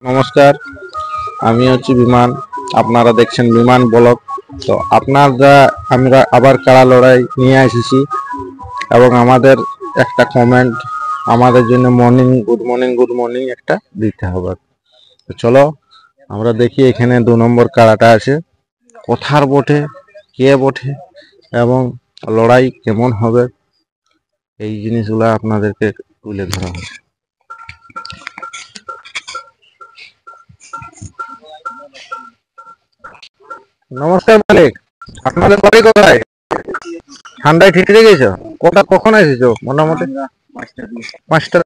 নমস্কার, আমি হচ্ছি বিমান। আপনারা দেখছেন বিমান ব্লগ। তো আমরা আবার কাড়া লড়াই নিয়ে এসেছি এবং আমাদের একটা কমেন্ট আমাদের জন্য গুড মর্নিং একটা দিতে হবে। তো চলো আমরা দেখি এখানে 2 নম্বর কাড়াটা আছে, কোথার বটে, কে বটে এবং লড়াই কেমন হবে, এই জিনিসগুলো আপনাদেরকে তুলে ধরা হবে। নমস্কার মালিক, আপনাদের বাড়ি কোথায়? ঠান্ডায় ঠিকরে গেছো? কখন এসেছো? মোটামুটি 5টা।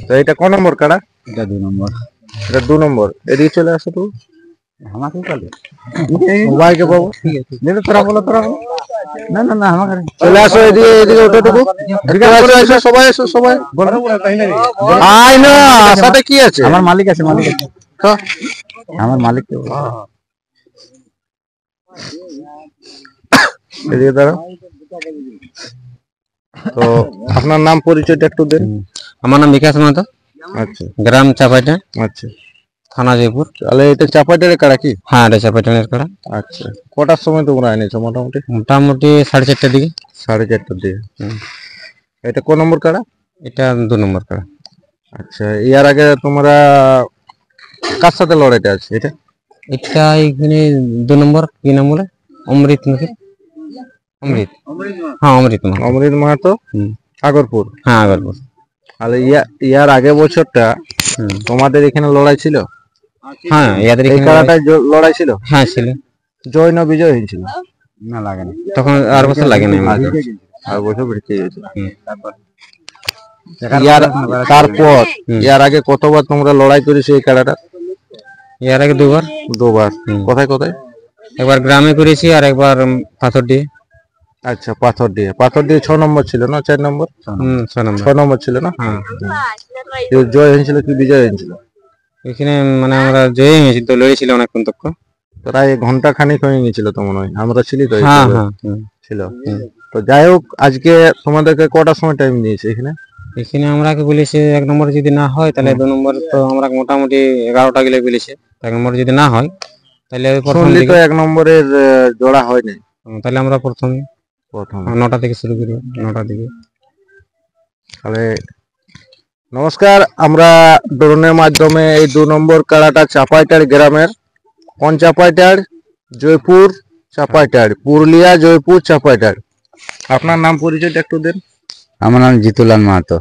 তো এটা ক নম্বর কাড়া? এটা 2 নম্বর। এটা 2 নম্বর। এদিকে চলে আসো তো, আমাকে বলে সবাইকে পাবো। তোরা বলো না না না আমাকে চলে আসো, এদিকে ওটাটুকু সবাই এসো, সবাই আয় না। সাথে কি আছে? আমার মালিক আছে, তো আমার মালিক এদিকে দাঁড়াও। তো আপনার নাম পরিচয়টা একটু দেন। আমার নাম বিকাশ মাহাতো। আচ্ছা, গ্রাম চাপাইটা, আচ্ছা। থানা জয়পুর। তাহলে এটা চাপাইটারে কাড়া কি? হ্যাঁ, এটা চাপাইটানের কাড়া। আচ্ছা, কটার সময় তোমরা এনেছো? মোটামুটি 4:30 দিকে। 4:30টার দিকে। এটা কোন নম্বর কাড়া? এটা 2 নম্বর কাড়া। আচ্ছা, ইয়ার আগে তোমরা কার সাথে লড়াইটা আছে? এটা এখানে 2 নম্বর। কি নাম বলে? অমৃত নাকি? অমৃত। হ্যাঁ, অমৃত মাহাতো, আগরপুর। হ্যাঁ, আগরপুর। তাহলে ইয়ার আগে বছরটা তোমাদের এখানে লড়াই ছিল? হ্যাঁ, এই কাড়াটায় লড়াই ছিল? হ্যাঁ, ছিল। জয় না বিজয় হয়েছিল? না, লাগে না তখন, আর বছর লাগে না। আর বছর বেঁচে গেছে। তারপর ইয়ার আগে কতবার তোমরা লড়াই করেছো এই কাড়াটা? এর আগে 2বার। কোথায় কোথায়? একবার গ্রামে করেছি আর একবার পাথর দিয়ে। আচ্ছা, পাথর দিয়ে 6 নম্বর ছিল না 4 নম্বর? 6 নম্বর ছিল না? হ্যাঁ। জয় হয়েছিল কি বিজয় হয়েছিল? এখানে মানে আমরা জয় হয়েছি, তো লড়েছিল অনেকক্ষণ তক, প্রায় ঘন্টা খানিক হয়ে গেছিল তো মনে হয়। আমরা ছিলি তো? হ্যাঁ ছিল। তো যাই হোক, আজকে তোমাদেরকে কটার সময় টাইম দিয়েছে এখানে? আমরাকে বলেছে 1 নম্বর যদি না হয় তাহলে 2 নম্বর, তো আমরা মোটামুটি 11টা গেলে বলেছে। 1 নম্বর যদি না হয় তাহলে শুনলি তো 1 নম্বরের জোড়া হয় নাই। তাহলে আমরা প্রথম 9টা থেকে শুরু করি, 9টা দিকে। তাহলে নমস্কার, আমরা ড্রোনের মাধ্যমে এই 2 নম্বর কাড়াটা চাপাইটার গ্রামের, কোন চাপাইটার? জয়পুর চাপাইটার, পুরুলিয়া জয়পুর চাপাইটার। আপনার নাম পরিচয়টা একটু দেন। আমার নাম জিতুলাল মাহাতো।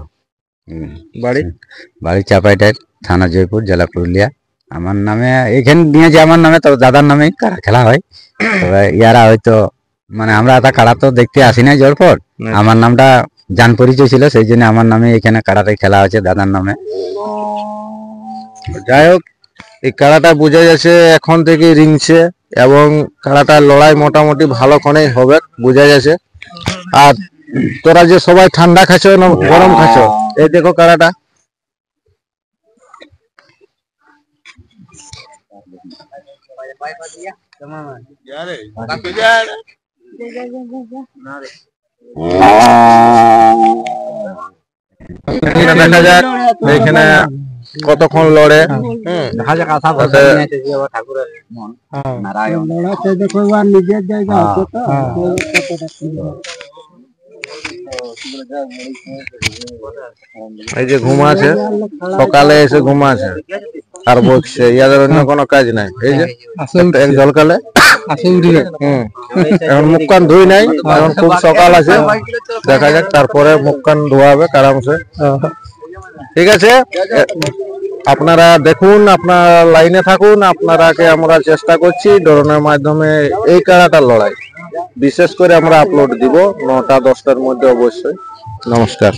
বাড়ি চাপাইটার, থানা জয়পুর, জেলা পুরুলিয়া। আমার নামে এখানে নিয়েছে, আমার নামে, তবে দাদার নামে কাড়া খেলা হয়। তবে ইয়ারা হয়তো মানে আমরা এত কাড়া তো দেখতে আসি না জোর পর। আমার নামটা জান পরিচয় ছিল, সেই জন্য আমার নামে এখানে কাড়াটাই খেলা হচ্ছে, দাদার নামে। যাই হোক, এই কাড়াটা বোঝা যাচ্ছে এখন থেকে রিংছে এবং কাড়াটার লড়াই মোটামুটি ভালো ক্ষণেই হবে, বোঝা যাচ্ছে। আর তোরা যে সবাই ঠান্ডা খাচ্ছ না গরম খাচ্ছ, এই দেখো কাড়াটা। দেখা যাক এখানে কতক্ষণ লড়ে। এই যে ঘুমাছে, সকালে এসে ঘুমাছে আর বসছে, ইয়াদের অন্য কোনো কাজ নাই। এই যে এক জলকালে এখন মুখ কান ধুই নাই, এখন খুব সকাল আছে, দেখা যাক তারপরে মুখ কান ধোয়াবে আরামসে। ঠিক আছে, আপনারা দেখুন, আপনারা লাইনে থাকুন। আপনারাকে আমরা চেষ্টা করছি ড্রোনের মাধ্যমে এই কাড়াটার লড়াই বিশেষ করে আমরা আপলোড দিব 9টা 10টার মধ্যে অবশ্যই। নমস্কার।